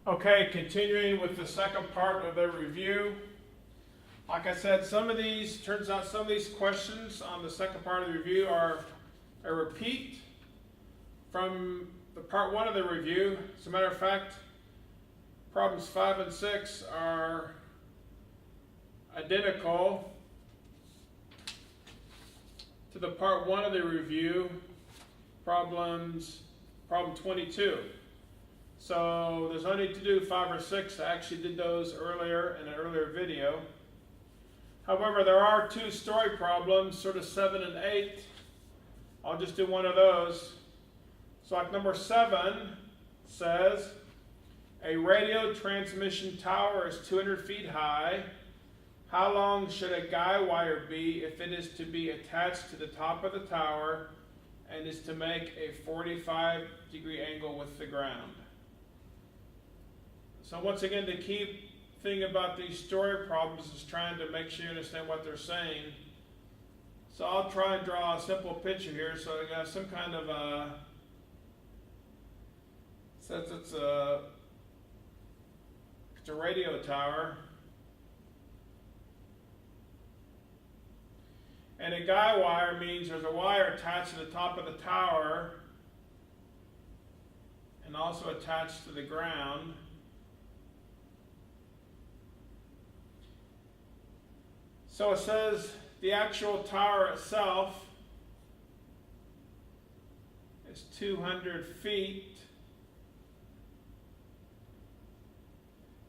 Okay, continuing with the second part of the review. Like I said, turns out some of these questions on the second part of the review are a repeat from the part one of the review. As a matter of fact, problems 5 and 6 are identical to the part one of the review, problem 22. So there's no need to do 5 or 6. I actually did those earlier in an earlier video. However, there are two story problems, sort of 7 and 8. I'll just do one of those. So like number 7 says, a radio transmission tower is 200 feet high. How long should a guy wire be if it is to be attached to the top of the tower and is to make a 45-degree angle with the ground? So once again, the key thing about these story problems is trying to make sure you understand what they're saying. So I'll try and draw a simple picture here. So I got some kind of a, since it's a radio tower, and a guy wire means there's a wire attached to the top of the tower and also attached to the ground. So it says the actual tower itself is 200 feet.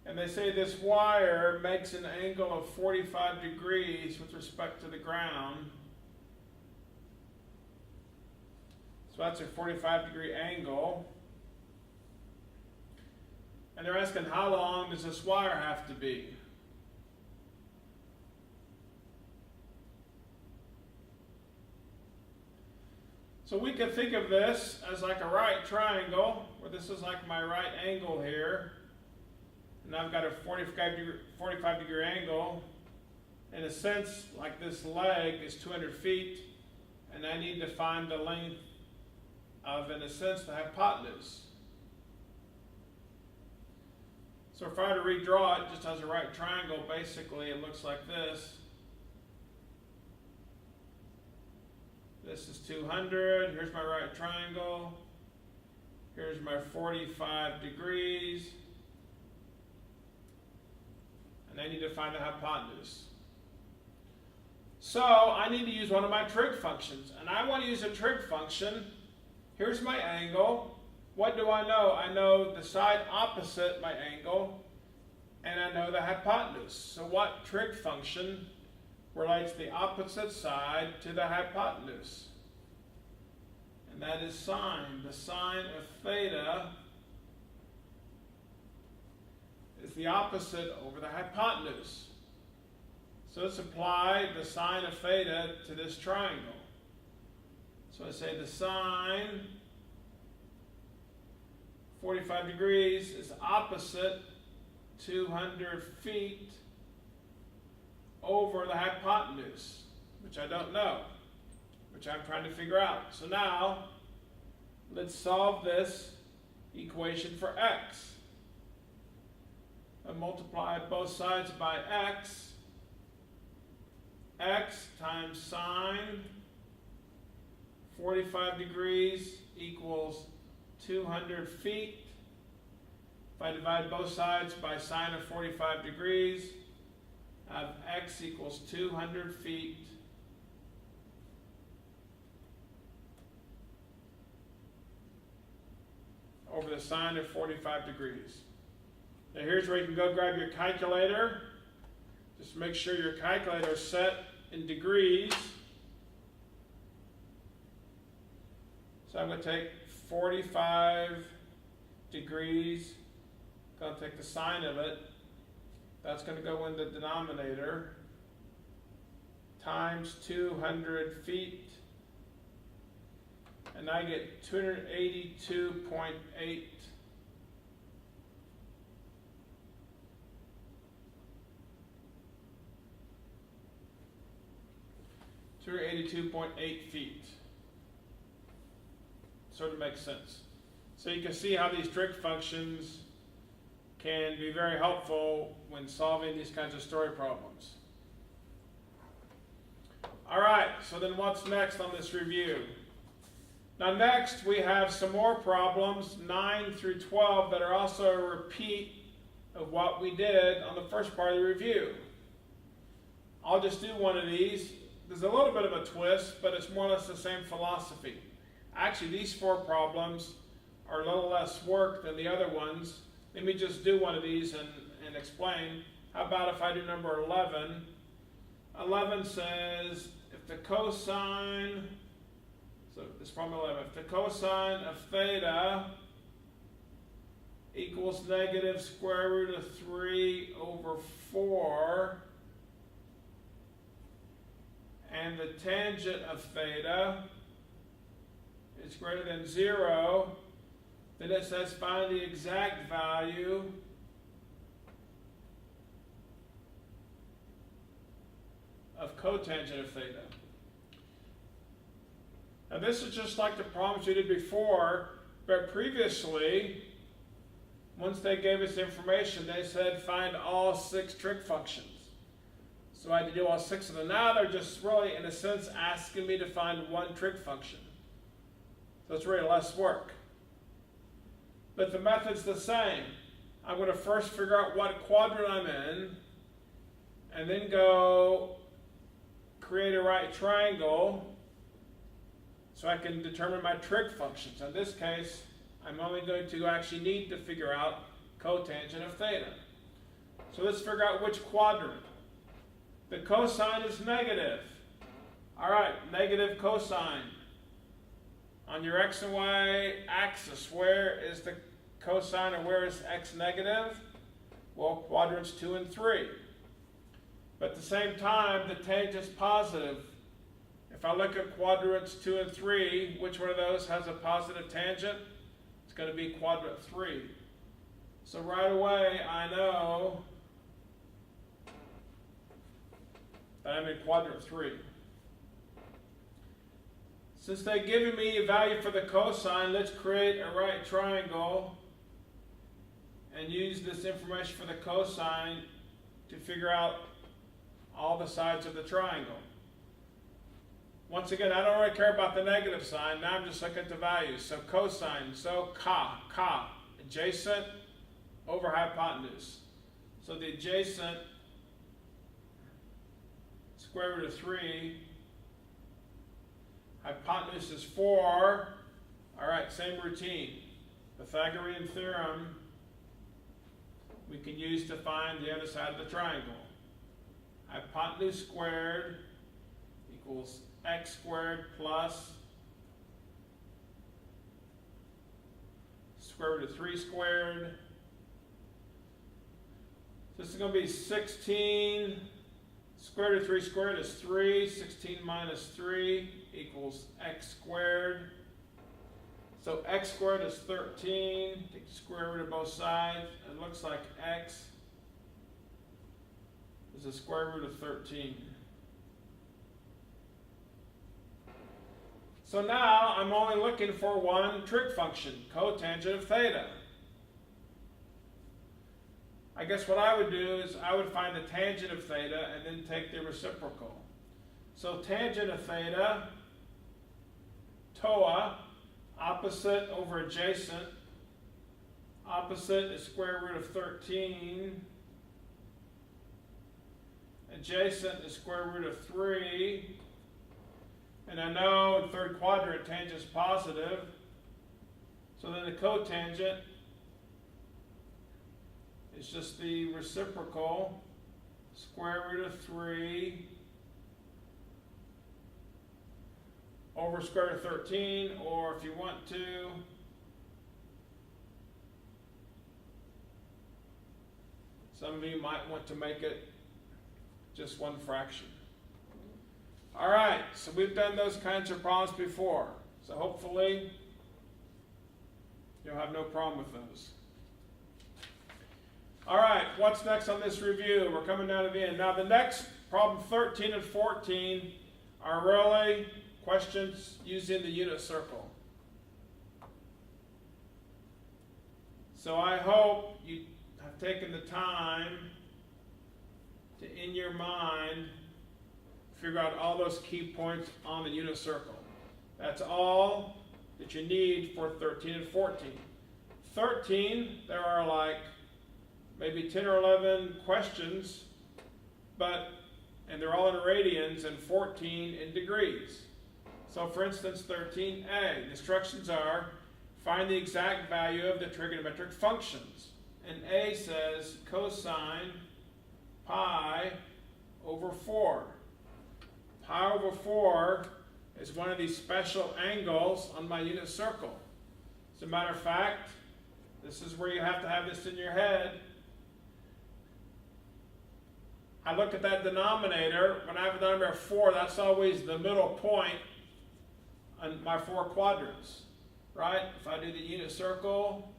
And they say this wire makes an angle of 45 degrees with respect to the ground. So that's a 45-degree angle. And they're asking, how long does this wire have to be? So we can think of this as like a right triangle, where this is like my right angle here. And I've got a 45-degree angle. In a sense, like this leg is 200 feet, and I need to find the length of, in a sense, the hypotenuse. So if I were to redraw it just as a right triangle, basically it looks like this. This is 200, here's my right triangle, here's my 45 degrees, and I need to find the hypotenuse. So I need to use one of my trig functions, and I want to use a trig function. Here's my angle. What do I know? I know the side opposite my angle, and I know the hypotenuse. So what trig function relates the opposite side to the hypotenuse? And that is sine. The sine of theta is the opposite over the hypotenuse. So let's apply the sine of theta to this triangle. So I say the sine 45 degrees is opposite 200 feet over the hypotenuse, which I don't know, which I'm trying to figure out. So now, let's solve this equation for x. I multiply both sides by x. X times sine 45 degrees equals 200 feet. If I divide both sides by sine of 45 degrees, I have x equals 200 feet over the sine of 45 degrees. Now here's where you can go grab your calculator. Just make sure your calculator is set in degrees. So I'm going to take 45 degrees, going to take the sine of it, that's going to go in the denominator, times 200 feet, and I get 282.8 282.8 feet. Sort of makes sense. So you can see how these trig functions can be very helpful when solving these kinds of story problems. All right, so then what's next on this review? Now next we have some more problems, 9 through 12, that are also a repeat of what we did on the first part of the review. I'll just do one of these. There's a little bit of a twist, but it's more or less the same philosophy. Actually, these 4 problems are a little less work than the other ones. Let me just do one of these and explain. How about if I do number 11? 11 says, if the cosine, so this is problem 11, if the cosine of theta equals negative square root of 3 over 4, and the tangent of theta is greater than 0, then it says find the exact value of cotangent of theta. Now this is just like the problems we did before, but previously, once they gave us information, they said find all 6 trig functions. So I had to do all 6 of them. Now they're just really, in a sense, asking me to find one trig function. So it's really less work. But the method's the same. I'm going to first figure out what quadrant I'm in, and then go create a right triangle so I can determine my trig functions. In this case, I'm only going to actually need to figure out cotangent of theta. So let's figure out which quadrant. The cosine is negative. All right, negative cosine. On your x and y axis, where is the cosine, or where is x negative? Well, quadrants 2 and 3. But at the same time, the tangent's positive. If I look at quadrants 2 and 3, which one of those has a positive tangent? It's going to be quadrant 3. So right away, I know that I'm in quadrant 3. Since they've given me a value for the cosine, let's create a right triangle and use this information for the cosine to figure out all the sides of the triangle. Once again, I don't really care about the negative sign. Now I'm just looking at the values. So cosine, so ka, adjacent over hypotenuse. So the adjacent square root of 3, hypotenuse is 4. All right, same routine. Pythagorean theorem we can use to find the other side of the triangle. Hypotenuse squared equals x squared plus square root of 3 squared. So this is going to be 16. Square root of 3 squared is 3. 16 minus 3 equals x squared. So x squared is 13. Take the square root of both sides. It looks like x is the square root of 13. So now I'm only looking for one trig function, cotangent of theta. I guess what I would do is I would find the tangent of theta and then take the reciprocal. So tangent of theta, TOA, opposite over adjacent. Opposite is square root of 13. Adjacent is square root of 3. And I know in third quadrant tangent is positive. So then the cotangent is just the reciprocal, square root of 3 over square root of 13, or if you want to, some of you might want to make it just one fraction. All right, so we've done those kinds of problems before, so hopefully you'll have no problem with those. All right, what's next on this review? We're coming down to the end. Now the next, problem 13 and 14, are really questions using the unit circle. So I hope you have taken the time to, in your mind, figure out all those key points on the unit circle. That's all that you need for 13 and 14. 13, there are like maybe 10 or 11 questions, and they're all in radians, and 14 in degrees. So for instance, 13a, the instructions are, find the exact value of the trigonometric functions. And A says cosine pi over 4. Pi over 4 is one of these special angles on my unit circle. As a matter of fact, this is where you have to have this in your head. I look at that denominator. When I have a denominator of 4, that's always the middle point on my 4 quadrants, right? If I do the unit circle,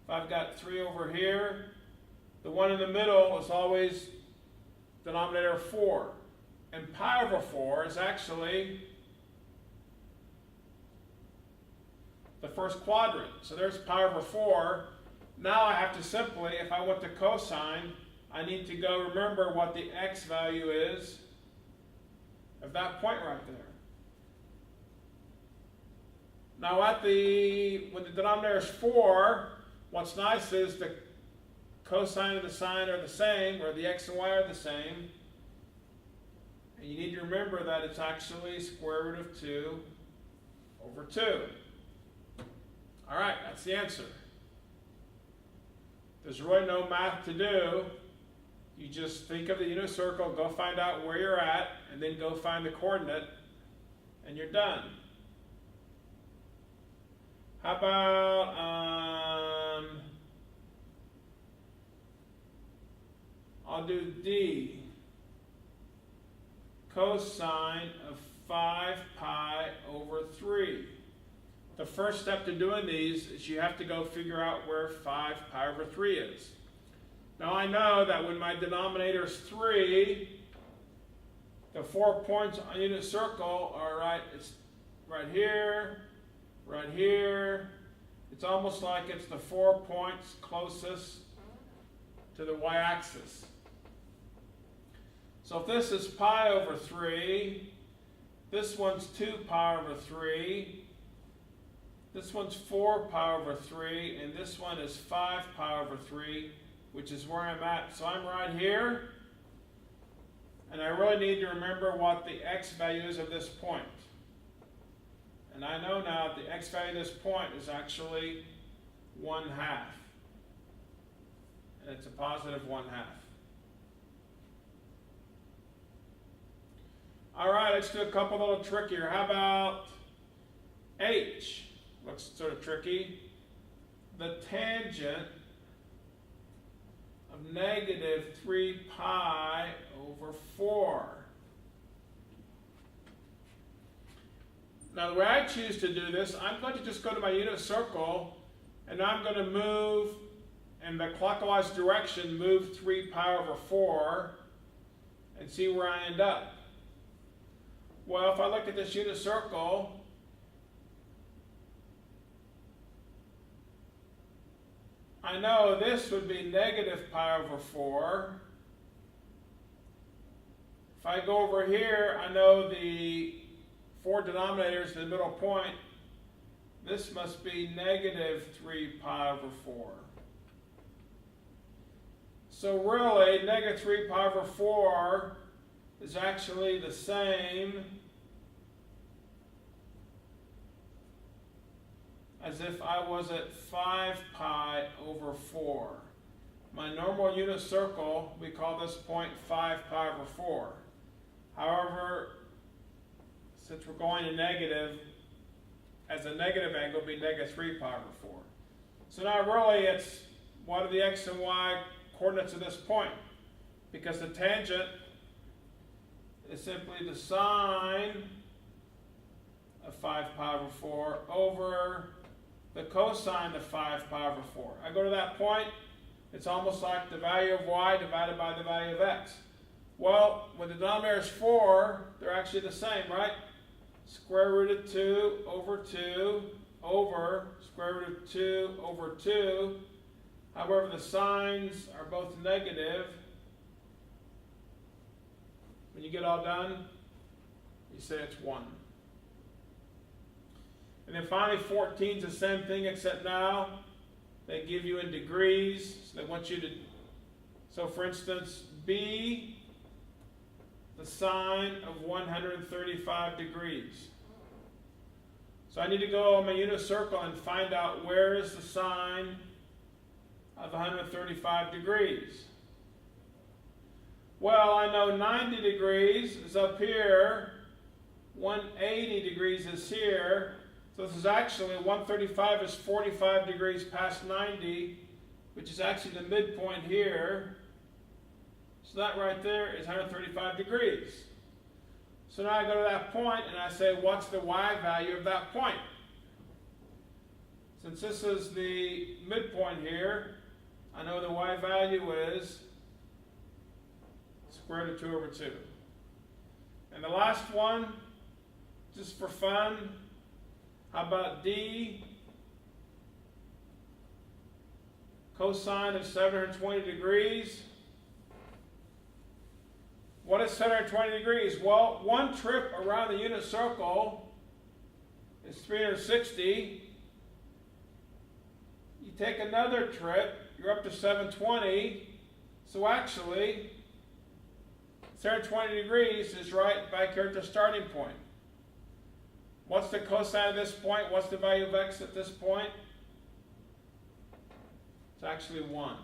if I've got 3 over here, the one in the middle is always denominator of 4. And pi over 4 is actually the first quadrant. So there's pi over 4. Now I have to simply, if I want the cosine, I need to go remember what the x value is of that point right there. Now when the denominator is 4, what's nice is the cosine and the sine are the same, or the x and y are the same. And you need to remember that it's actually square root of 2 over 2. All right, that's the answer. There's really no math to do. You just think of the unit circle, go find out where you're at, and then go find the coordinate, and you're done. How about, I'll do D. Cosine of 5 pi over 3. The first step to doing these is you have to go figure out where 5 pi over 3 is. Now I know that when my denominator is 3, the 4 points on unit circle are it's right here, right here. It's almost like it's the 4 points closest to the y-axis. So if this is pi over 3, this one's 2 pi over 3, this one's 4 pi over 3, and this one is 5 pi over 3, which is where I'm at. So I'm right here, and I really need to remember what the x value is of this point. And I know now that the x value of this point is actually 1/2. And it's a positive 1/2. All right, let's do a couple little trickier. How about H? Looks sort of tricky. The tangent of negative 3 pi over 4. Now the way I choose to do this, I'm going to just go to my unit circle, and I'm going to move in the clockwise direction, move 3 pi over 4, and see where I end up. Well, if I look at this unit circle, I know this would be negative pi over 4. If I go over here, I know the 4 denominators in the middle point. This must be negative 3 pi over 4. So really, negative 3 pi over 4 is actually the same as if I was at 5 pi over 4. My normal unit circle, we call this point 5 pi over 4. However, since we're going to negative, as a negative angle, it would be negative 3 pi over 4. So now really it's what are the x and y coordinates of this point? Because the tangent is simply the sine of 5 pi over 4 over the cosine of 5 pi over 4. I go to that point, it's almost like the value of y divided by the value of x. Well, when the denominator is 4, they're actually the same, right? Square root of 2 over 2 over square root of 2 over 2. How However, the signs are both negative. When you get all done, you say it's 1. And then finally, 14 is the same thing, except now they give you in degrees. So they want you to, so for instance, be the sine of 135 degrees. So I need to go on my unit circle and find out where is the sine of 135 degrees. Well, I know 90 degrees is up here, 180 degrees is here, so this is actually, 135 is 45 degrees past 90, which is actually the midpoint here. So that right there is 135 degrees. So now I go to that point and I say, what's the y value of that point? Since this is the midpoint here, I know the y value is square root of 2 over 2. And the last one, just for fun, how about d cosine of 720 degrees? What is 720 degrees? Well, one trip around the unit circle is 360. You take another trip, you're up to 720. So actually, 720 degrees is right back here at the starting point. What's the cosine of this point? What's the value of x at this point? It's actually 1.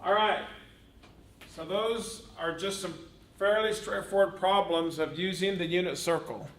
All right. So those are just some fairly straightforward problems of using the unit circle.